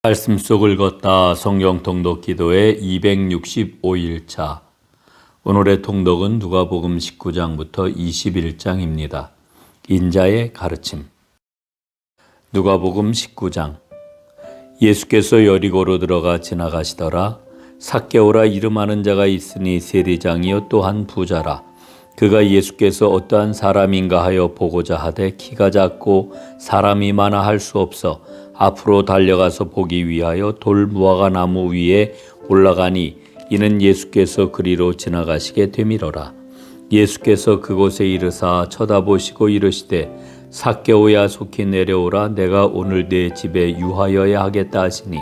말씀 속을 걷다 성경 통독 기도회 265일차. 오늘의 통독은 누가복음 19장부터 21장입니다. 인자의 가르침. 누가복음 19장. 예수께서 여리고로 들어가 지나가시더라. 삭개오라 이름하는 자가 있으니 세리장이요 또한 부자라. 그가 예수께서 어떠한 사람인가 하여 보고자 하되 키가 작고 사람이 많아 할 수 없어 앞으로 달려가서 보기 위하여 돌무화과 나무 위에 올라가니 이는 예수께서 그리로 지나가시게 되밀어라. 예수께서 그곳에 이르사 쳐다보시고 이르시되 삭개오야 속히 내려오라. 내가 오늘 네 집에 유하여야 하겠다 하시니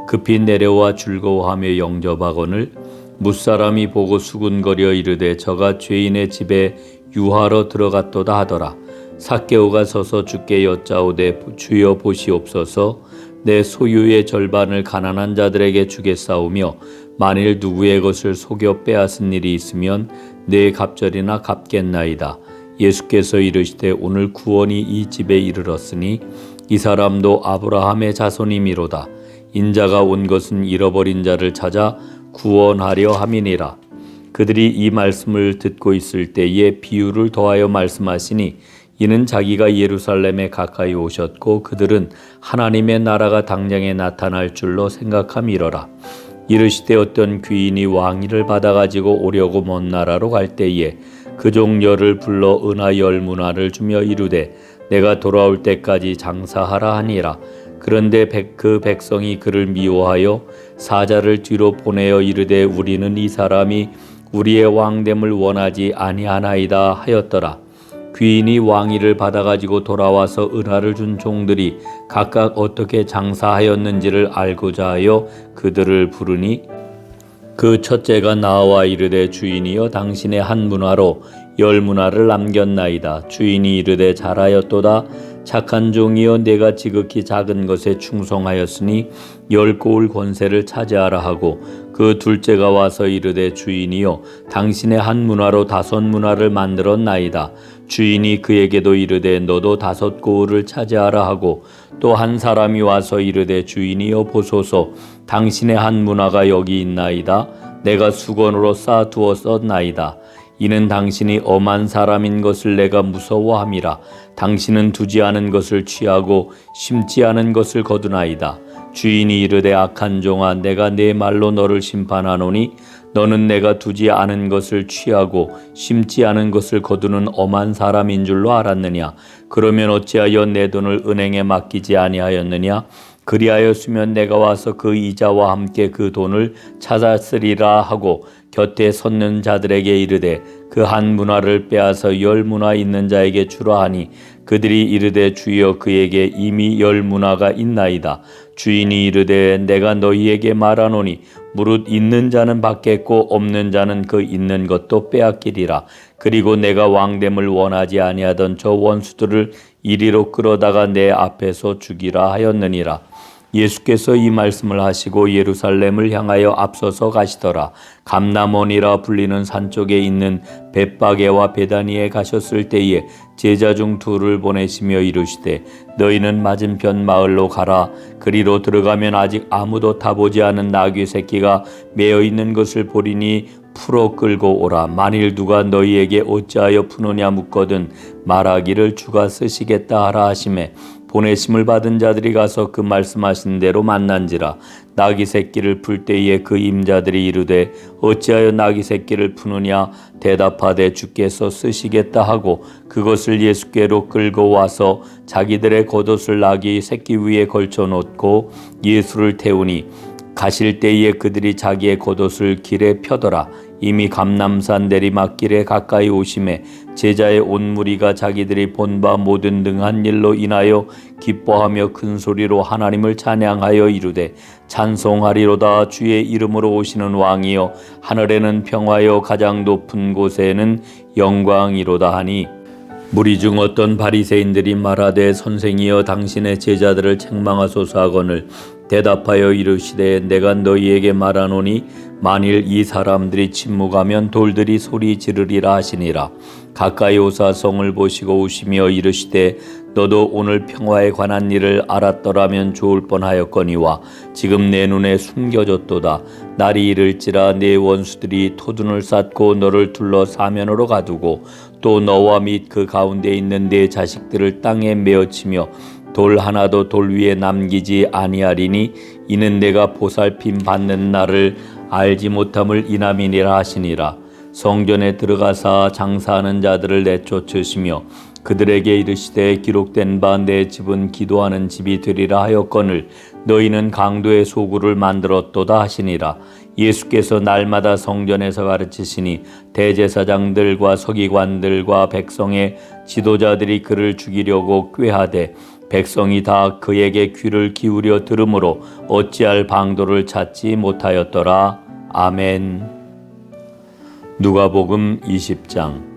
급히 내려와 즐거워하며 영접하거늘 무사람이 보고 수군거려 이르되 저가 죄인의 집에 유하러 들어갔도다 하더라. 삭개오가 서서 주께 여짜오되 주여 보시옵소서. 내 소유의 절반을 가난한 자들에게 주겠사오며 만일 누구의 것을 속여 빼앗은 일이 있으면 내 갑절이나 갚겠나이다. 예수께서 이르시되 오늘 구원이 이 집에 이르렀으니 이 사람도 아브라함의 자손이미로다. 인자가 온 것은 잃어버린 자를 찾아 구원하려 함이니라. 그들이 이 말씀을 듣고 있을 때에 비유를 더하여 말씀하시니 이는 자기가 예루살렘에 가까이 오셨고 그들은 하나님의 나라가 당장에 나타날 줄로 생각함이러라. 이르시되 어떤 귀인이 왕위를 받아가지고 오려고 먼 나라로 갈 때에 그 종려를 불러 은하 10문화를 주며 이르되 내가 돌아올 때까지 장사하라 하니라. 그런데 그 백성이 그를 미워하여 사자를 뒤로 보내어 이르되 우리는 이 사람이 우리의 왕됨을 원하지 아니하나이다 하였더라. 귀인이 왕위를 받아가지고 돌아와서 은하를 준 종들이 각각 어떻게 장사하였는지를 알고자 하여 그들을 부르니 그 첫째가 나와 이르되 주인이여 당신의 한 문화로 10문화를 남겼나이다. 주인이 이르되 잘하였도다. 착한 종이여 내가 지극히 작은 것에 충성하였으니 10고을 권세를 차지하라 하고 그 둘째가 와서 이르되 주인이여 당신의 한 문화로 5문화를 만들었나이다. 주인이 그에게도 이르되 너도 5고을을 차지하라 하고 또 한 사람이 와서 이르되 주인이여 보소서 당신의 한 문화가 여기 있나이다. 내가 수건으로 쌓아두었었나이다. 이는 당신이 엄한 사람인 것을 내가 무서워함이라. 당신은 두지 않은 것을 취하고 심지 않은 것을 거두나이다. 주인이 이르되 악한 종아 내가 내 말로 너를 심판하노니 너는 내가 두지 않은 것을 취하고 심지 않은 것을 거두는 엄한 사람인 줄로 알았느냐. 그러면 어찌하여 내 돈을 은행에 맡기지 아니하였느냐. 그리하였으면 내가 와서 그 이자와 함께 그 돈을 찾았으리라 하고 곁에 섰는 자들에게 이르되 그 한 문화를 빼앗아 10문화 있는 자에게 주라 하니 그들이 이르되 주여 그에게 이미 10문화가 있나이다. 주인이 이르되 내가 너희에게 말하노니 무릇 있는 자는 받겠고 없는 자는 그 있는 것도 빼앗기리라. 그리고 내가 왕됨을 원하지 아니하던 저 원수들을 이리로 끌어다가 내 앞에서 죽이라 하였느니라. 예수께서 이 말씀을 하시고 예루살렘을 향하여 앞서서 가시더라. 감람원이라 불리는 산 쪽에 있는 벳바게와 베다니에 가셨을 때에 제자 중 둘을 보내시며 이르시되 너희는 맞은편 마을로 가라. 그리로 들어가면 아직 아무도 타보지 않은 나귀 새끼가 매어 있는 것을 보리니 풀어 끌고 오라. 만일 누가 너희에게 어찌하여 푸느냐 묻거든 말하기를 주가 쓰시겠다 하라 하시매 보내심을 받은 자들이 가서 그 말씀하신 대로 만난지라. 나귀 새끼를 풀 때에 그 임자들이 이르되 어찌하여 나귀 새끼를 푸느냐 대답하되 주께서 쓰시겠다 하고 그것을 예수께로 끌고 와서 자기들의 겉옷을 나귀 새끼 위에 걸쳐 놓고 예수를 태우니 가실 때에 그들이 자기의 겉옷을 길에 펴더라. 이미 감람산 내리막길에 가까이 오심에 제자의 온 무리가 자기들이 본 바 모든 등한 일로 인하여 기뻐하며 큰 소리로 하나님을 찬양하여 이르되 찬송하리로다. 주의 이름으로 오시는 왕이여 하늘에는 평화여 가장 높은 곳에는 영광이로다 하니 무리 중 어떤 바리새인들이 말하되 선생이여 당신의 제자들을 책망하소서 하거늘 대답하여 이르시되 내가 너희에게 말하노니 만일 이 사람들이 침묵하면 돌들이 소리 지르리라 하시니라. 가까이 오사 성을 보시고 우시며 이르시되 너도 오늘 평화에 관한 일을 알았더라면 좋을 뻔하였거니와 지금 내 눈에 숨겨졌도다. 날이 이를지라 내 원수들이 토둔을 쌓고 너를 둘러 사면으로 가두고 또 너와 및 그 가운데 있는 내 자식들을 땅에 메어치며 돌 하나도 돌 위에 남기지 아니하리니 이는 내가 보살핌 받는 날을 알지 못함을 인함이니라 하시니라. 성전에 들어가사 장사하는 자들을 내쫓으시며 그들에게 이르시되 기록된 바 내 집은 기도하는 집이 되리라 하였거늘 너희는 강도의 소굴을 만들었도다 하시니라. 예수께서 날마다 성전에서 가르치시니 대제사장들과 서기관들과 백성의 지도자들이 그를 죽이려고 꾀하되 백성이 다 그에게 귀를 기울여 들으므로 어찌할 방도를 찾지 못하였더라. 아멘. 누가복음 20장.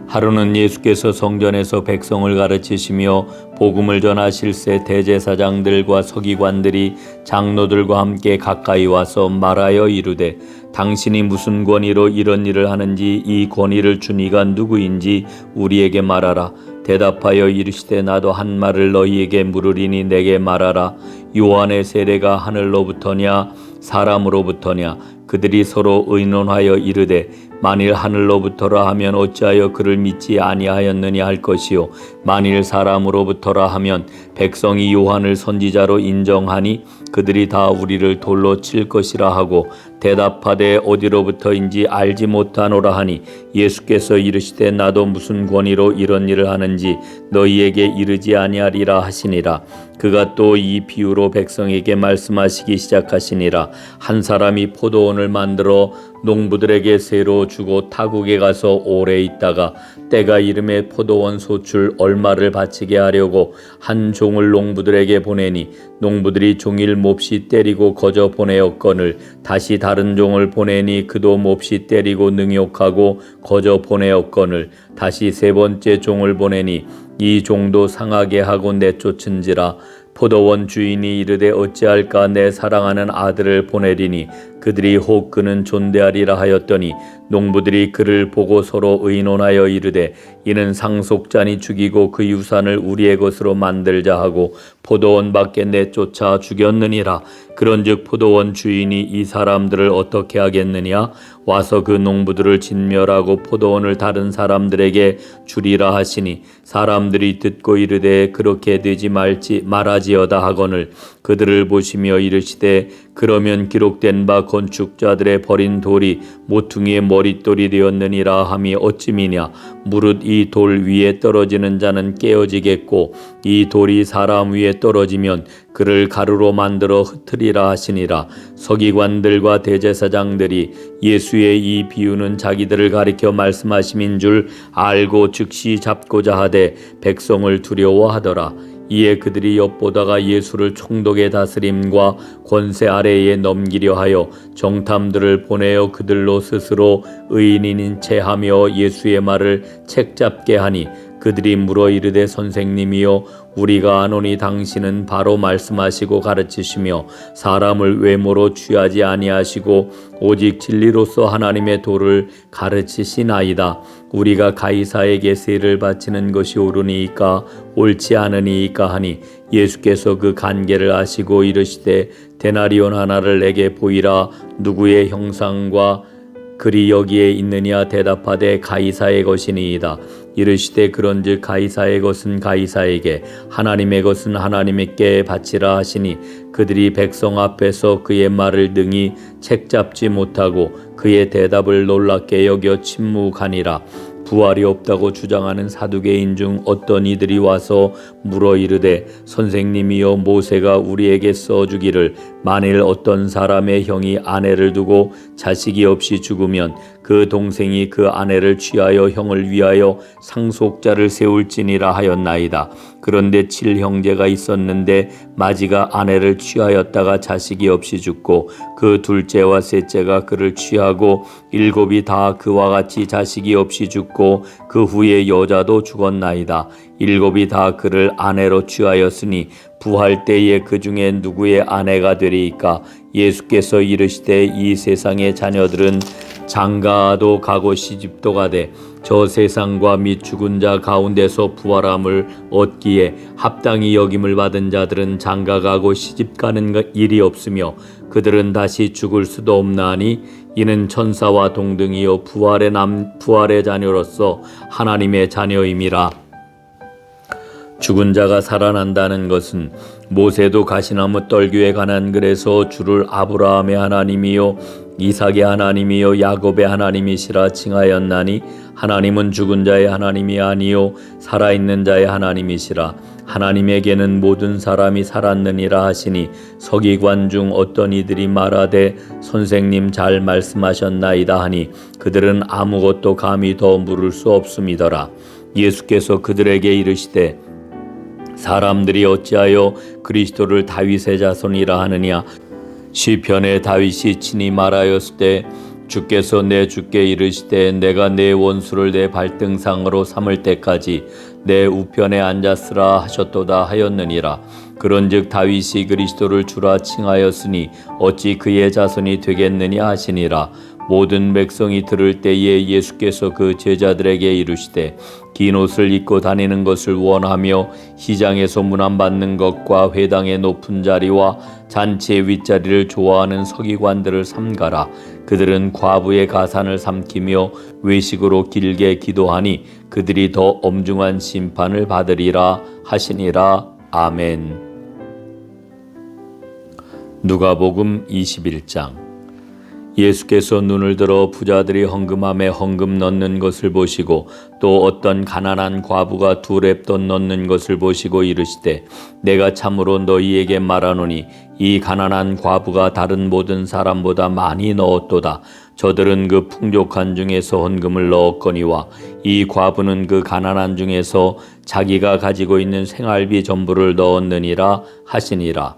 하루는 예수께서 성전에서 백성을 가르치시며 복음을 전하실새 대제사장들과 서기관들이 장로들과 함께 가까이 와서 말하여 이르되 당신이 무슨 권위로 이런 일을 하는지 이 권위를 준 이가 누구인지 우리에게 말하라. 대답하여 이르시되 나도 한 말을 너희에게 물으리니 내게 말하라. 요한의 세례가 하늘로부터냐 사람으로부터냐. 그들이 서로 의논하여 이르되 만일 하늘로부터라 하면 어찌하여 그를 믿지 아니하였느냐 할 것이요 만일 사람으로부터라 하면 백성이 요한을 선지자로 인정하니 그들이 다 우리를 돌로 칠 것이라 하고 대답하되 어디로부터인지 알지 못하노라 하니 예수께서 이르시되 나도 무슨 권위로 이런 일을 하는지 너희에게 이르지 아니하리라 하시니라. 그가 또 이 비유로 백성에게 말씀하시기 시작하시니라. 한 사람이 포도원을 만들어 농부들에게 새로 주고 타국에 가서 오래 있다가 때가 이름에 포도원 소출 얼마를 바치게 하려고 한 종을 농부들에게 보내니 농부들이 종일 몹시 때리고 거저 보내었거늘 다시 다른 종을 보내니 그도 몹시 때리고 능욕하고 거저 보내었거늘 다시 세 번째 종을 보내니 이 종도 상하게 하고 내쫓은지라. 포도원 주인이 이르되 어찌할까 내 사랑하는 아들을 보내리니 그들이 혹 그는 존대하리라 하였더니 농부들이 그를 보고 서로 의논하여 이르되 이는 상속자니 죽이고 그 유산을 우리의 것으로 만들자 하고 포도원 밖에 내쫓아 죽였느니라. 그런즉 포도원 주인이 이 사람들을 어떻게 하겠느냐. 와서 그 농부들을 진멸하고 포도원을 다른 사람들에게 주리라 하시니 사람들이 듣고 이르되 그렇게 되지 말하지어다 하거늘 그들을 보시며 이르시되 그러면 기록된 바 건축자들의 버린 돌이 모퉁이의 머릿돌이 되었느니라 함이 어찌미냐. 무릇 이 돌 위에 떨어지는 자는 깨어지겠고 이 돌이 사람 위에 떨어지면 그를 가루로 만들어 흩으리라 하시니라. 서기관들과 대제사장들이 예수의 이 비유는 자기들을 가리켜 말씀하심인 줄 알고 즉시 잡고자 하되 백성을 두려워하더라. 이에 그들이 엿보다가 예수를 총독의 다스림과 권세 아래에 넘기려 하여 정탐들을 보내어 그들로 스스로 의인인 채 하며 예수의 말을 책잡게 하니 그들이 물어 이르되 선생님이여 우리가 아노니 당신은 바로 말씀하시고 가르치시며 사람을 외모로 취하지 아니하시고 오직 진리로서 하나님의 도를 가르치시나이다. 우리가 가이사에게 세를 바치는 것이 옳으니이까 옳지 않으니이까 하니 예수께서 그 간계를 아시고 이르시되 데나리온 하나를 내게 보이라. 누구의 형상과 글이 여기에 있느냐. 대답하되 가이사의 것이니이다. 이르시되 그런즉 가이사의 것은 가이사에게 하나님의 것은 하나님께 바치라 하시니 그들이 백성 앞에서 그의 말을 능히 책잡지 못하고 그의 대답을 놀랍게 여겨 침묵하니라. 부활이 없다고 주장하는 사두개인 중 어떤 이들이 와서 물어 이르되 선생님이여 모세가 우리에게 써주기를 만일 어떤 사람의 형이 아내를 두고 자식이 없이 죽으면 그 동생이 그 아내를 취하여 형을 위하여 상속자를 세울지니라 하였나이다. 그런데 7형제가 있었는데 마지가 아내를 취하였다가 자식이 없이 죽고 그 둘째와 셋째가 그를 취하고 7이 다 그와 같이 자식이 없이 죽고 그 후에 여자도 죽었나이다. 7이 다 그를 아내로 취하였으니 부활 때에 그 중에 누구의 아내가 되리이까? 예수께서 이르시되 이 세상의 자녀들은 장가도 가고 시집도 가되 저 세상과 및 죽은 자 가운데서 부활함을 얻기에 합당히 여김을 받은 자들은 장가가고 시집가는 일이 없으며 그들은 다시 죽을 수도 없나니 이는 천사와 동등이요 부활의 자녀로서 하나님의 자녀임이라. 죽은 자가 살아난다는 것은 모세도 가시나무 떨기에 관한 글에서 주를 아브라함의 하나님이요 이삭의 하나님이요 야곱의 하나님이시라 칭하였나니 하나님은 죽은 자의 하나님이 아니요 살아있는 자의 하나님이시라. 하나님에게는 모든 사람이 살았느니라 하시니 서기관 중 어떤 이들이 말하되 선생님 잘 말씀하셨나이다 하니 그들은 아무것도 감히 더 물을 수 없음이더라. 예수께서 그들에게 이르시되 사람들이 어찌하여 그리스도를 다윗의 자손이라 하느냐? 시편에 다윗이 친히 말하였을 때 주께서 내 주께 이르시되 내가 내 원수를 내 발등상으로 삼을 때까지 내 우편에 앉았으라 하셨도다 하였느니라. 그런즉 다윗이 그리스도를 주라 칭하였으니 어찌 그의 자손이 되겠느냐 하시니라. 모든 백성이 들을 때에 예수께서 그 제자들에게 이르시되 긴 옷을 입고 다니는 것을 원하며 시장에서 문안받는 것과 회당의 높은 자리와 잔치의 윗자리를 좋아하는 서기관들을 삼가라. 그들은 과부의 가산을 삼키며 외식으로 길게 기도하니 그들이 더 엄중한 심판을 받으리라 하시니라. 아멘. 누가복음 21장. 예수께서 눈을 들어 부자들이 헌금함에 헌금 넣는 것을 보시고 또 어떤 가난한 과부가 2렙돈 넣는 것을 보시고 이르시되 내가 참으로 너희에게 말하노니 이 가난한 과부가 다른 모든 사람보다 많이 넣었도다. 저들은 그 풍족한 중에서 헌금을 넣었거니와 이 과부는 그 가난한 중에서 자기가 가지고 있는 생활비 전부를 넣었느니라 하시니라.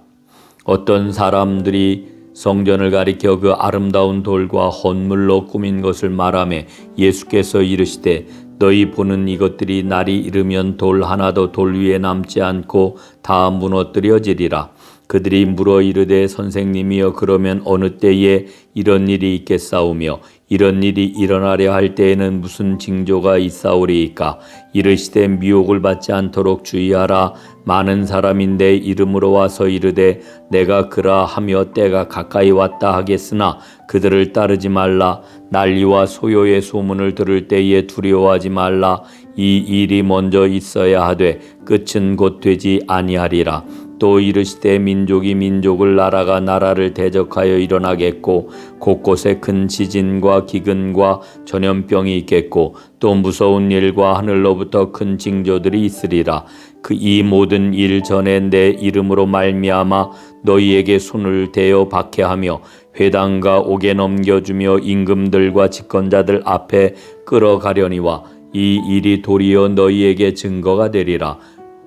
어떤 사람들이 성전을 가리켜 그 아름다운 돌과 헌물로 꾸민 것을 말하며 예수께서 이르시되 너희 보는 이것들이 날이 이르면 돌 하나도 돌 위에 남지 않고 다 무너뜨려지리라. 그들이 물어 이르되 선생님이여 그러면 어느 때에 이런 일이 있겠사오며 이런 일이 일어나려 할 때에는 무슨 징조가 있사오리이까? 이르시되 미혹을 받지 않도록 주의하라. 많은 사람이 내 이름으로 와서 이르되 내가 그라 하며 때가 가까이 왔다 하겠으나 그들을 따르지 말라. 난리와 소요의 소문을 들을 때에 두려워하지 말라. 이 일이 먼저 있어야 하되 끝은 곧 되지 아니하리라. 또 이르시되 민족이 민족을 나라가 나라를 대적하여 일어나겠고 곳곳에 큰 지진과 기근과 전염병이 있겠고 또 무서운 일과 하늘로부터 큰 징조들이 있으리라. 이 모든 일 전에 내 이름으로 말미암아 너희에게 손을 대어 박해하며 회당과 옥에 넘겨주며 임금들과 집권자들 앞에 끌어가려니와 이 일이 도리어 너희에게 증거가 되리라.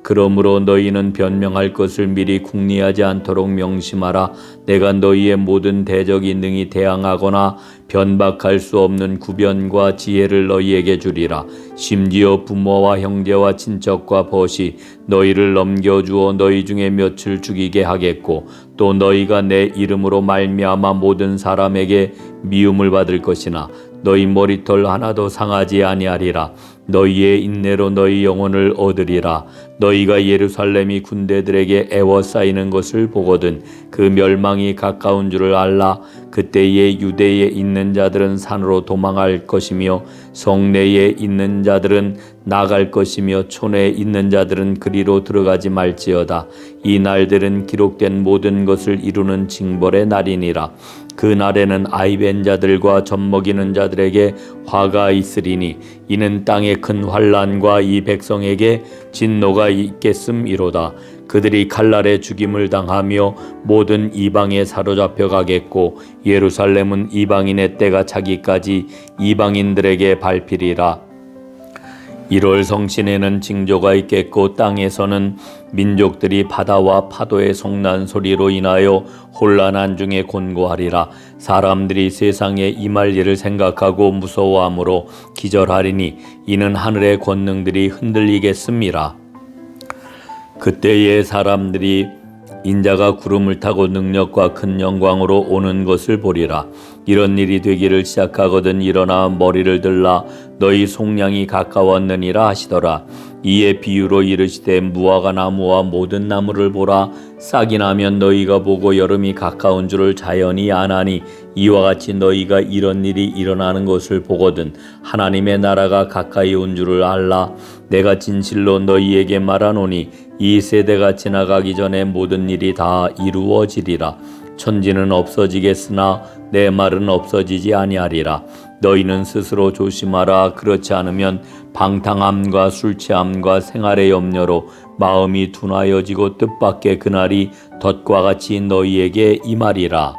그러므로 너희는 변명할 것을 미리 궁리하지 않도록 명심하라. 내가 너희의 모든 대적이 능히 대항하거나 변박할 수 없는 구변과 지혜를 너희에게 주리라. 심지어 부모와 형제와 친척과 벗이 너희를 넘겨주어 너희 중에 몇을 죽이게 하겠고 또 너희가 내 이름으로 말미암아 모든 사람에게 미움을 받을 것이나 너희 머리털 하나도 상하지 아니하리라. 너희의 인내로 너희 영혼을 얻으리라. 너희가 예루살렘이 군대들에게 애워싸이는 것을 보거든 그 멸망이 가까운 줄을 알라. 그때에 유대에 있는 자들은 산으로 도망할 것이며 성내에 있는 자들은 나갈 것이며 촌에 있는 자들은 그리로 들어가지 말지어다. 이 날들은 기록된 모든 것을 이루는 징벌의 날이니라. 그 날에는 아이벤 자들과 젖먹이는 자들에게 화가 있으리니 이는 땅의 큰 환난과 이 백성에게 진노가 있겠음이로다. 그들이 칼날에 죽임을 당하며 모든 이방에 사로잡혀 가겠고 예루살렘은 이방인의 때가 차기까지 이방인들에게 밟히리라. 1월 성신에는 징조가 있겠고 땅에서는 민족들이 바다와 파도의 성난 소리로 인하여 혼란한 중에 곤고하리라. 사람들이 세상에 임할 일을 생각하고 무서워함으로 기절하리니 이는 하늘의 권능들이 흔들리겠음이라. 그때에 사람들이 인자가 구름을 타고 능력과 큰 영광으로 오는 것을 보리라. 이런 일이 되기를 시작하거든 일어나 머리를 들라 너희 속량이 가까웠느니라 하시더라. 이에 비유로 이르시되 무화과 나무와 모든 나무를 보라. 싹이 나면 너희가 보고 여름이 가까운 줄을 자연히 아나니 이와 같이 너희가 이런 일이 일어나는 것을 보거든 하나님의 나라가 가까이 온 줄을 알라. 내가 진실로 너희에게 말하노니 이 세대가 지나가기 전에 모든 일이 다 이루어지리라. 천지는 없어지겠으나 내 말은 없어지지 아니하리라. 너희는 스스로 조심하라. 그렇지 않으면 방탕함과 술취함과 생활의 염려로 마음이 둔하여지고 뜻밖의 그날이 덫과 같이 너희에게 임하리라.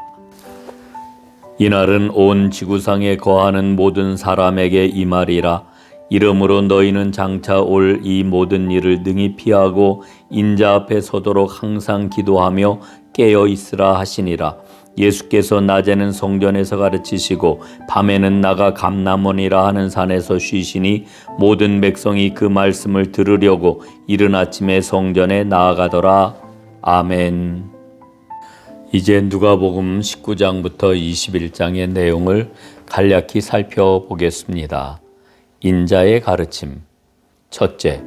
이날은 온 지구상에 거하는 모든 사람에게 임하리라. 이러므로 너희는 장차 올 이 모든 일을 능히 피하고 인자 앞에 서도록 항상 기도하며 깨어 있으라 하시니라. 예수께서 낮에는 성전에서 가르치시고 밤에는 나가 감람원이라 하는 산에서 쉬시니 모든 백성이 그 말씀을 들으려고 이른 아침에 성전에 나아가더라. 아멘. 이제 누가복음 19장부터 21장의 내용을 간략히 살펴보겠습니다. 인자의 가르침. 첫째,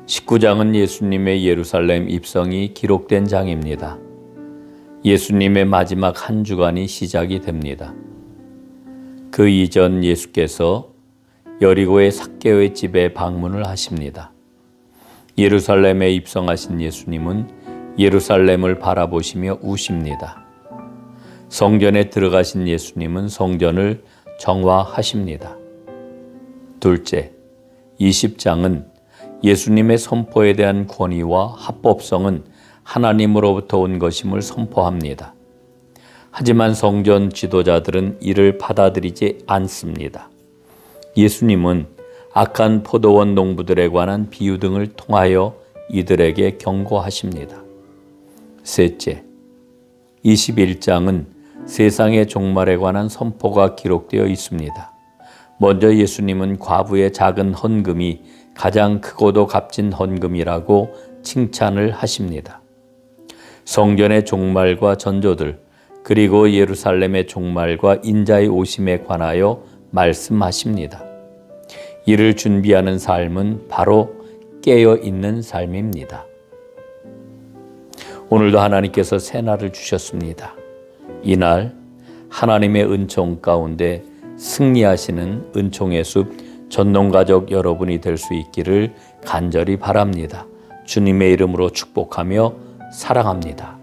19장은 예수님의 예루살렘 입성이 기록된 장입니다. 예수님의 마지막 한 주간이 시작이 됩니다. 그 이전 예수께서 여리고의 삭개오의 집에 방문을 하십니다. 예루살렘에 입성하신 예수님은 예루살렘을 바라보시며 우십니다. 성전에 들어가신 예수님은 성전을 정화하십니다. 둘째, 20장은 예수님의 선포에 대한 권위와 합법성은 하나님으로부터 온 것임을 선포합니다. 하지만 성전 지도자들은 이를 받아들이지 않습니다. 예수님은 악한 포도원 농부들에 관한 비유 등을 통하여 이들에게 경고하십니다. 셋째, 21장은 세상의 종말에 관한 선포가 기록되어 있습니다. 먼저 예수님은 과부의 작은 헌금이 가장 크고도 값진 헌금이라고 칭찬을 하십니다. 성전의 종말과 전조들 그리고 예루살렘의 종말과 인자의 오심에 관하여 말씀하십니다. 이를 준비하는 삶은 바로 깨어있는 삶입니다. 오늘도 하나님께서 새날을 주셨습니다. 이날 하나님의 은총 가운데 승리하시는 은총의 숲 전농가족 여러분이 될 수 있기를 간절히 바랍니다. 주님의 이름으로 축복하며 사랑합니다.